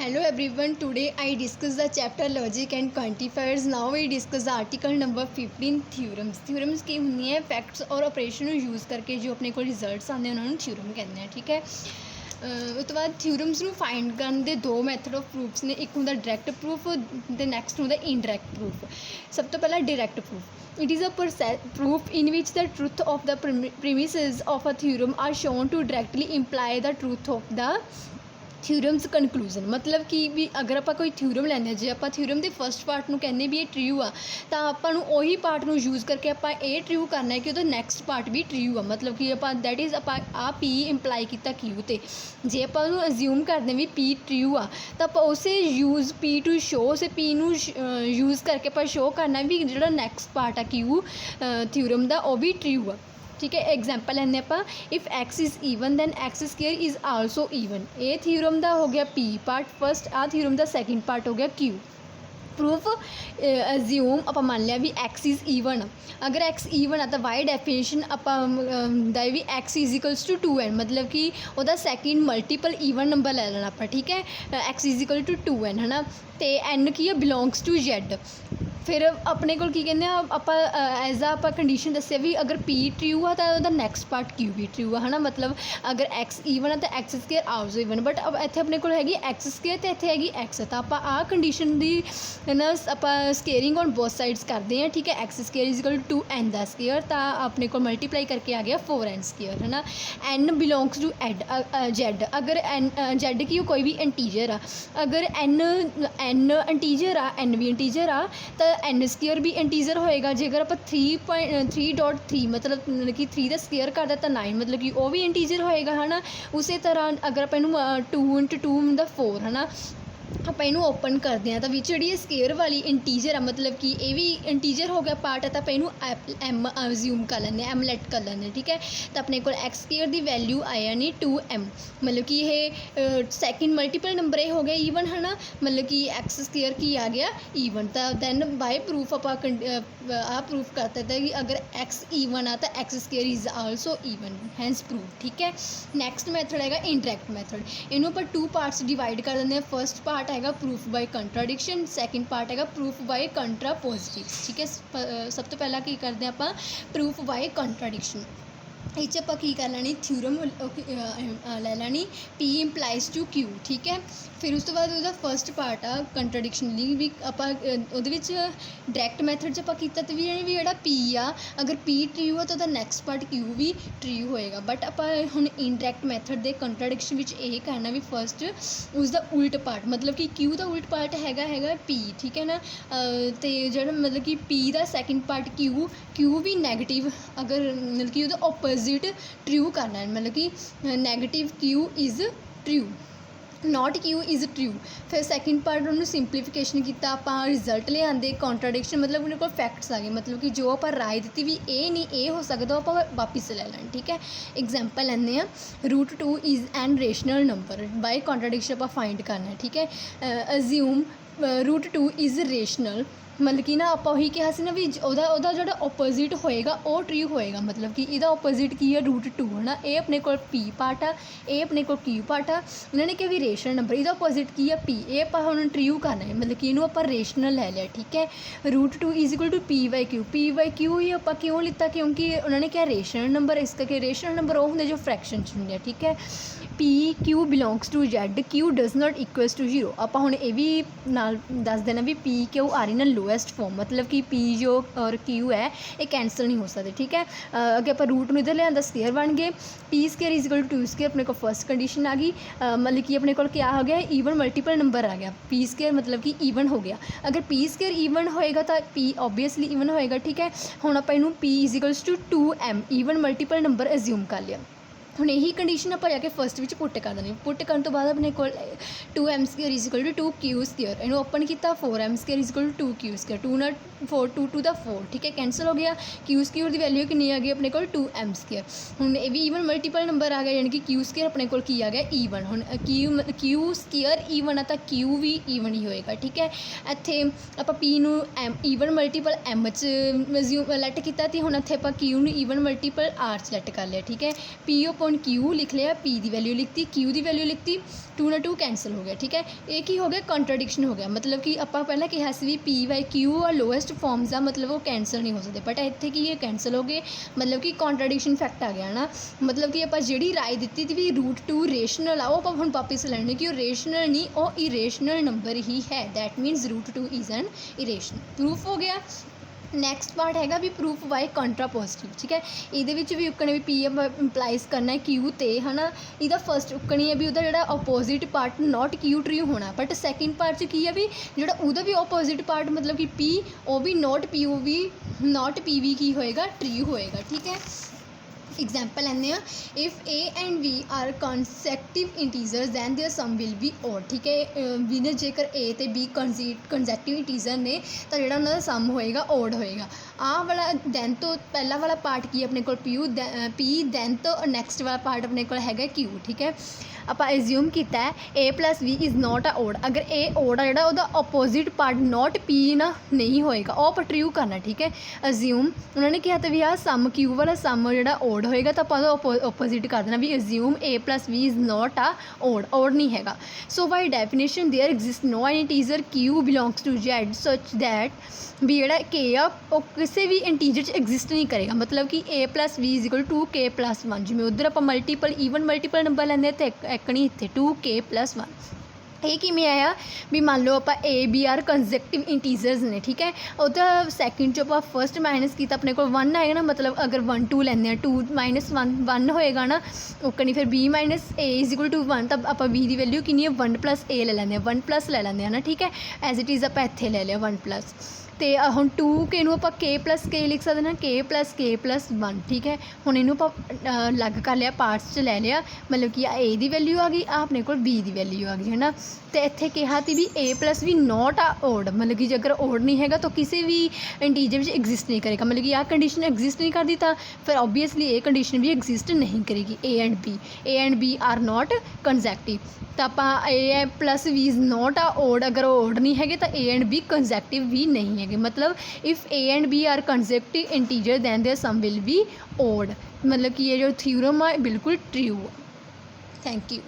Hello everyone, today I discuss the chapter Logic and Quantifiers. Now we discuss the article number 15 Theorems. Theorems ਕੀ ਹੁੰਦੀਆਂ facts और operation ਨੂੰ use करके जो अपने ਕੋਲ रिजल्ट्स आते हैं उन्होंने थ्योरम कहते हैं। ठीक है, ਉਸ ਤੋਂ ਬਾਅਦ ਥਿਊਰਮਸ ਨੂੰ ਫਾਈਂਡ ਕਰਨ ਦੇ ਦੋ ਮੈਥਡ ਆਫ ਪ੍ਰੂਫਸ ਨੇ। ਇੱਕ ਹੁੰਦਾ ਡਾਇਰੈਕਟ ਪ੍ਰੂਫ ਅਤੇ ਨੈਕਸਟ ਹੁੰਦਾ ਇਨਡਾਇਰੈਕਟ ਪ੍ਰੂਫ। ਸਭ ਤੋਂ ਪਹਿਲਾਂ direct proof. It is a proof in which the truth of the premises of a theorem are shown to directly imply the truth of the theorem's conclusion. ਮਤਲਬ ਕਿ ਵੀ ਅਗਰ ਆਪਾਂ ਕੋਈ ਥਿਊਰਮ ਲੈਂਦੇ ਹਾਂ, ਜੇ ਆਪਾਂ ਥਿਊਰਮ ਦੇ ਫਸਟ ਪਾਰਟ ਨੂੰ ਕਹਿੰਦੇ ਵੀ ਇਹ ਟਰੂ ਆ, ਤਾਂ ਆਪਾਂ ਨੂੰ ਉਹੀ ਪਾਰਟ ਨੂੰ ਯੂਜ਼ ਕਰਕੇ ਆਪਾਂ ਇਹ ਟਰੂ ਕਰਨਾ ਹੈ ਕਿ ਉਹਦਾ ਨੈਕਸਟ ਪਾਰਟ ਵੀ ਟਰੂ ਆ। ਮਤਲਬ ਕਿ ਆਪਾਂ ਦੈਟ ਇਜ਼ ਆਪਾਂ ਆ ਪੀ ਇੰਪਲਾਈ ਕੀਤਾ ਕਿਊ 'ਤੇ। ਜੇ ਆਪਾਂ ਉਹਨੂੰ ਅਜ਼ਿਊਮ ਕਰਦੇ ਵੀ ਪੀ ਟਰੂ ਆ, ਤਾਂ ਆਪਾਂ ਉਸੇ ਯੂਜ਼ ਪੀ ਟੂ ਸ਼ੋ ਉਸੇ ਪੀ ਨੂੰ ਯੂਜ਼ ਕਰਕੇ ਆਪਾਂ ਸ਼ੋ ਕਰਨਾ ਵੀ ਜਿਹੜਾ ਨੈਕਸਟ ਪਾਰਟ ਆ ਕਿਊ ਥਿਊਰਮ ਦਾ ਉਹ ਵੀ ਟਰੂ ਆ। ठीक है, एग्जाम्पल लैंदे ਆਪਾਂ if x is even then x square is also even. ये थ्योरम का हो गया p पार्ट फस्ट, आ थ्योरम का सैकेंड पार्ट हो गया q। प्रूफ अज्यूम आप मान लिया भी x इज़ ईवन। अगर x ईवन है तो वाई डेफिनेशन आप भी x is equals to 2n, मतलब कि वह सैकेंड मल्टीपल ईवन नंबर ले लेना आप। ठीक है, x is equal to 2n है ना, तो n की है बिलोंग्स टू z। फिर अपने को कहते हैं आप एज आप कंडीशन दसिया भी अगर p ट्रू है तो वह नैक्सट पार्ट q भी ट्रू है ना। मतलब अगर x ईवन है तो x square also even, but अब इतने अपने को हैगी x स्केयर तो इतने हैगी x, तो आप आ कंडीशन की ना आप स्केयरिंग ऑन बोथ साइड्स करते हैं। ठीक है, x square is equal to n का स्केयर, तो अपने को मल्टीप्लाई करके आ गया 4n स्केयर है ना। n belongs to z। अगर n z की कोई भी इंटीजर आ, अगर n इंटीजर आ n भी इंटीजर आ तो एन स्केयर भी इंटीजर होएगा। जेकर आप 3.3 मतलब कि 3 का स्केयर करता तो 9, मतलब कि वह भी इंटीजर होएगा है ना। उस तरह अगर आप 2 × 2 मतलब 4 है ना, आप इनू ओपन करते हैं तो विच जी स्केयर वाली इंटीजर है, मतलब कि ये भी इंटीजर हो गया पार्ट है, तो आप इनू एम अज्यूम कर लेंगे, एम लैट कर लेंगे। ठीक है, तो अपने को एक्स स्केयर की वैल्यू आया नहीं 2m, मतलब कि ये सैकेंड मल्टीपल नंबर ये हो गया ईवन है ना, मतलब कि एक्स स्केयर की आ गया ईवन। तो दैन बाय प्रूफ आप प्रूफ करते थे कि अगर एक्स ईवन आ तो x square is also even, hence proof. ठीक है, नैक्सट मैथड है इनडायरैक्ट मैथड। इनू आप 2 पार्ट्स डिवाइड कर देंगे। फर्स्ट पार्ट है proof by contradiction, second part है प्रूफ बाय कंट्रापोजिटिव। ठीक है, सब तो पहला की करते हैं आप प्रूफ बाय कंट्राडिक्शन। इस आप की कर लैनी थ्योरम ले लैनी p इंप्लाइज टू q। ठीक है, फिर उस तो बाद उसका फस्ट पार्ट आ कंट्राडिक्शन भी आप डायरैक्ट मैथड च किया तो भी जोड़ा p आ, अगर p ट्रू है तो वह नैक्सट पार्ट q भी ट्रू होएगा। बट आप हम इनडायरैक्ट मैथड के कंट्राडिक्शन में यही करना भी फस्ट उसका उल्ट पार्ट, मतलब कि q का उल्ट पार्ट हैगा p। ठीक है ना, तो जो मतलब कि p का सैकेंड पार्ट q भी नैगेटिव, अगर मतलब कि ओपोजिट ट्रू करना है, मतलब कि negative q is true not q is true. फिर सैकेंड पार्ट उन्होंने सिंपलीफिकेशन किया, आप रिजल्ट ले आते कॉन्ट्राडिक्शन, मतलब उन्होंने को फैक्ट्स आ गए, मतलब कि जो आप राय दी भी ये नहीं ये हो सकता आप वापस ले लें। ठीक है, एग्जाम्पल लेंगे √2 is an rational number, by contradiction आप फाइंड करना है। ठीक है, अज्यूम √2 इज़ रेशनल, मतलब कि ना आप वही कहा ना भी ਉਹਦਾ ਜਿਹੜਾ ओपोजिट होएगा वो ट्रू होएगा, मतलब कि ਇਹਦਾ ओपोजिट की है √2 है ना। ये अपने को p पार्ट आ, ये अपने को q पार्ट आ। उन्होंने कहा भी रेशनल नंबर ਇਹਦਾ ओपोजिट की है p, ये आप हम ट्रू करना है, मतलब कि इनू आप रेशनल ले लिया। ठीक है, √2 इज इक्वल टू p/q ही आप क्यों लिता, क्योंकि उन्होंने कहा रेशनल नंबर, इस करके रेशनल नंबर वो होंगे जो फ्रैक्शन च होंगे। ठीक है, p q belongs to z, q does not equals to 0। आप हम ये भी नाल दस देना भी p q आ रही ना लोएस्ट फॉर्म, मतलब कि p जो और q है ये कैंसल नहीं हो सकते। ठीक है, अगर आप रूट में इधर ले आंदा स्केयर बन गए, p square is equal to 2 square, अपने को फर्स्ट कंडीशन आ गई। मतलब कि अपने को क्या हो गया ईवन मल्टीपल नंबर आ गया, p स्केयर मतलब कि ईवन हो गया। अगर p स्केयर ईवन होएगा तो p ऑब्वियसली ईवन होएगा। ठीक है, हम आप p is equals to 2m even multiple number assume कर लिया। ਹੁਣ यही कंडीशन आप जाके फस्ट में पुट कर देनी, पुट करने तो बाद अपने को 2m square is equal to 2q square, इन्हों ओपन किया 4m square is equal to 2q square, 2 ਨਾਲ 2 टू द 4, ठीक है, कैंसल हो गया। क्यू स्क्यूअर की वैल्यू कितनी आ गई अपने को 2m²। हुण ये भी ईवन मल्टीपल नंबर आ गया, यानी कि क्यू स्क्यूअर अपने को की आ गया ईवन। हुण क्यू स्क्यूअर ईवन है तो क्यू भी ईवन ही होएगा, ठीक है। ਇੱਥੇ ਆਪਾਂ ਪੀ ਨੂੰ ਈਵਨ ਮਲਟੀਪਲ ਐਮ 'ਚ ਲੈਟ ਕੀਤਾ ਤੇ ਹੁਣ ਇੱਥੇ ਆਪਾਂ ਕਿਊ ਨੂੰ ਈਵਨ ਮਲਟੀਪਲ ਆਰ 'ਚ ਲੈਟ ਕਰ ਲਿਆ, ਠੀਕ ਹੈ। ਪੀ ਅਪੋਨ ਕਿਊ ਲਿਖ ਲਿਆ, ਪੀ ਦੀ ਵੈਲਿਊ ਲਿਖਤੀ, ਕਿਊ ਦੀ ਵੈਲਿਊ ਲਿਖਤੀ, 2 ਨਾਲ 2 ਕੈਂਸਲ ਹੋ ਗਿਆ, ਠੀਕ ਹੈ। ਇਹ ਕੀ ਹੋ ਗਿਆ, ਕੰਟਰਾਡਿਕਸ਼ਨ ਹੋ ਗਿਆ। ਮਤਲਬ ਕਿ ਆਪਾਂ ਪਹਿਲਾਂ ਕਿਹਾ ਸੀ ਵੀ ਪੀ ਬਾਈ ਕਿਊ ਆ ਲੋਐਸਟ ਫਾਰਮਸ ਆ, ਮਤਲਬ ਉਹ ਕੈਂਸਲ ਨਹੀਂ ਹੋ ਸਕਦੇ, ਬਟ ਇੱਥੇ ਕੀ ਇਹ ਕੈਂਸਲ ਹੋ ਗਏ, ਮਤਲਬ ਕਿ ਕੰਟਰਾਡਿਕਸ਼ਨ ਫੈਕਟ ਆ ਗਿਆ ਨਾ। ਮਤਲਬ ਕਿ ਆਪਾਂ ਜਿਹੜੀ ਰਾਏ ਦਿੱਤੀ ਸੀ ਵੀ √2 ਰੇਸ਼ਨਲ ਆ, ਉਹ ਆਪਾਂ ਹੁਣ ਵਾਪਿਸ ਲੈਣੇ ਕਿ ਉਹ ਰੇਸ਼ਨਲ ਨਹੀਂ, ਉਹ ਇਰੇਸ਼ਨਲ ਨੰਬਰ ਹੀ ਹੈ। That means √2 is an irrational. Proof ਹੋ ਗਿਆ। ਨੈਕਸਟ ਪਾਰਟ ਹੈਗਾ ਵੀ ਪ੍ਰੂਫ ਬਾਈ ਕੰਟਰਾ ਪੋਜ਼ਿਟਿਵ, ਠੀਕ ਹੈ। ਇਹਦੇ ਵਿੱਚ ਵੀ ਉੱਕਣੇ ਵੀ ਪੀ ਇੰਪਲਾਈਜ਼ ਕਰਨਾ ਕਿਊ 'ਤੇ ਹੈ ਨਾ। ਇਹਦਾ ਫਸਟ ਉੱਕਣੀ ਹੈ ਵੀ ਉਹਦਾ ਜਿਹੜਾ ਅਪੋਜ਼ਿਟ ਪਾਰਟ ਨਾਟ ਕਿਊ ਟਰੂ ਹੋਣਾ, ਬਟ ਸੈਕਿੰਡ ਪਾਰਟ 'ਚ ਕੀ ਹੈ ਵੀ ਜਿਹੜਾ ਉਹਦਾ ਵੀ ਅਪੋਜ਼ਿਟ ਪਾਰਟ ਮਤਲਬ ਕਿ ਪੀ ਉਹ ਵੀ ਨਾਟ ਪੀ, ਉਹ ਵੀ ਨਾਟ ਪੀ ਵੀ ਕੀ ਹੋਏਗਾ, ਟਰੂ ਹੋਏਗਾ, ਠੀਕ ਹੈ। एग्जाम्पल ਲੈਂਦੇ ਆ, if a and b are consecutive integers then their sum will be odd, ठीक है। ਵੀ ਨੇ ਜੇਕਰ ए ਤੇ बी ਕੰਸੈਕਟਿਵ ਇੰਟੀਜ਼ਰ ਨੇ ਤਾਂ ਜਿਹੜਾ ਉਹਨਾਂ ਦਾ ਸਮ ਹੋਏਗਾ ਔਡ ਹੋਏਗਾ। ਆਹ ਵਾਲਾ ਦੈਨ ਤੋਂ ਪਹਿਲਾ ਵਾਲਾ ਪਾਰਟ ਕੀ ਆਪਣੇ ਕੋਲ ਪੀ ਦੈਨ ਤੋਂ ਨੈਕਸਟ ਵਾਲਾ ਪਾਰਟ ਆਪਣੇ ਕੋਲ ਹੈਗਾ ਕਿਊ, ਠੀਕ ਹੈ। ਆਪਾਂ ਐਜ਼ਿਊਮ ਕੀਤਾ ਹੈ A+B ਇਜ਼ ਨੋਟ ਅ ਔਡ, ਅਗਰ ਇਹ ਔਡ ਆ ਜਿਹੜਾ ਉਹਦਾ ਅਪੋਜ਼ਿਟ ਪਾਰਟ ਨੋਟ ਪੀ ਨਾ ਨਹੀਂ ਹੋਏਗਾ, ਉਹ ਆਪਾਂ ਟਰੂ ਕਰਨਾ, ਠੀਕ ਹੈ। ਐਜ਼ਿਊਮ ਉਹਨਾਂ ਨੇ ਕਿਹਾ ਤਾਂ ਵੀ ਆਹ ਸਮ ਕਿਊ ਵਾਲਾ ਸਮ ਜਿਹੜਾ ਔਡ ਹੋਏਗਾ ਤਾਂ ਆਪਾਂ ਉਹਦਾ ਓਪੋਜ਼ਿਟ ਕਰ ਦੇਣਾ ਵੀ ਐਜ਼ਿਊਮ A+B is not a odd ਨਹੀਂ ਹੈਗਾ। So by definition there exist no integer q belongs to Z such that ਵੀ ਜਿਹੜਾ ਕੇ ਆ ਉਹ ਕਿਸੇ ਵੀ ਇੰਟੀਜਰ 'ਚ ਐਗਜ਼ਿਸਟ ਨਹੀਂ ਕਰੇਗਾ। ਮਤਲਬ ਕਿ A+B = 2k+1, ਜਿਵੇਂ ਉੱਧਰ ਆਪਾਂ ਮਲਟੀਪਲ ਈਵਨ ਮਲਟੀਪਲ ਨੰਬਰ ਲੈਂਦੇ ਤਾਂ ਇੱਕ ਨਹੀਂ, ਇੱਥੇ 2k+1। ਇਹ ਕਿਵੇਂ ਆਇਆ ਵੀ ਮੰਨ ਲਓ ਆਪਾਂ A, B ਕੰਸੈਕਟਿਵ ਇੰਟੀਜ਼ਰਸ ਨੇ, ਠੀਕ ਹੈ। ਉਹਦਾ ਸੈਕਿੰਡ 'ਚੋਂ ਆਪਾਂ ਫਸਟ ਮਾਈਨਸ ਕੀਤਾ, ਆਪਣੇ ਕੋਲ 1 ਆਏਗਾ ਨਾ, ਮਤਲਬ ਅਗਰ 1 2 ਲੈਂਦੇ ਹਾਂ 2 - 1 ਹੋਏਗਾ ਨਾ, ਉਹ ਨਹੀਂ ਫਿਰ B - A = 1, ਤਾਂ ਆਪਾਂ B ਦੀ ਵੈਲਿਊ ਕਿੰਨੀ ਹੈ 1 + A ਲੈ ਲੈਂਦੇ ਹਾਂ, 1+ ਲੈ ਲੈਂਦੇ ਹਾਂ ਨਾ, ਠੀਕ ਹੈ। ਐਜ਼ ਇਟ ਇਜ਼ ਆਪਾਂ ਇੱਥੇ ਲੈ ਲਿਆ 1+। ਅਤੇ ਹੁਣ 2k ਨੂੰ ਆਪਾਂ k+k ਲਿਖ ਸਕਦੇ ਨਾ, k+k+1, ਠੀਕ ਹੈ। ਹੁਣ ਇਹਨੂੰ ਆਪਾਂ ਅਲੱਗ ਕਰ ਲਿਆ, ਪਾਰਟਸ 'ਚ ਲੈ ਲਿਆ, ਮਤਲਬ ਕਿ A ਦੀ ਵੈਲਿਊ ਆ ਗਈ, ਆ ਆਪਣੇ ਕੋਲ B ਦੀ ਵੈਲਿਊ ਆ ਗਈ, ਹੈ ਨਾ। ਅਤੇ ਇੱਥੇ ਕਿਹਾ ਤੀ ਵੀ A+B ਨੋਟ ਆ ਔਡ, ਮਤਲਬ ਕਿ ਜੇਕਰ ਔਡ ਨਹੀਂ ਹੈਗਾ ਤਾਂ ਕਿਸੇ ਵੀ ਇੰਟੀਜਰ ਵਿੱਚ ਐਗਜ਼ਿਸਟ ਨਹੀਂ ਕਰੇਗਾ। ਮਤਲਬ ਕਿ ਆਹ ਕੰਡੀਸ਼ਨ ਐਗਜ਼ਿਸਟ ਨਹੀਂ ਕਰਦੀ ਤਾਂ ਫਿਰ ਓਬਵੀਅਸਲੀ ਇਹ ਕੰਡੀਸ਼ਨ ਵੀ ਐਗਜ਼ਿਸਟ ਨਹੀਂ ਕਰੇਗੀ। A and B are not consecutive, ਤਾਂ ਆਪਾਂ A+B ਇਜ਼ ਨੋਟ ਆ ਔਡ, ਅਗਰ ਉਹ ਔਡ ਨਹੀਂ ਹੈਗੇ ਤਾਂ A and B ਕੰਸੈਕਟਿਵ ਵੀ ਨਹੀਂ ਹੈਗੇ। ਮਤਲਬ if A and B are consecutive integer then their sum will be odd, ਮਤਲਬ ਕਿ ਇਹ ਜੋ ਥਿਊਰਮ ਆ ਬਿਲਕੁਲ ਟਰੂ ਆ। Thank you.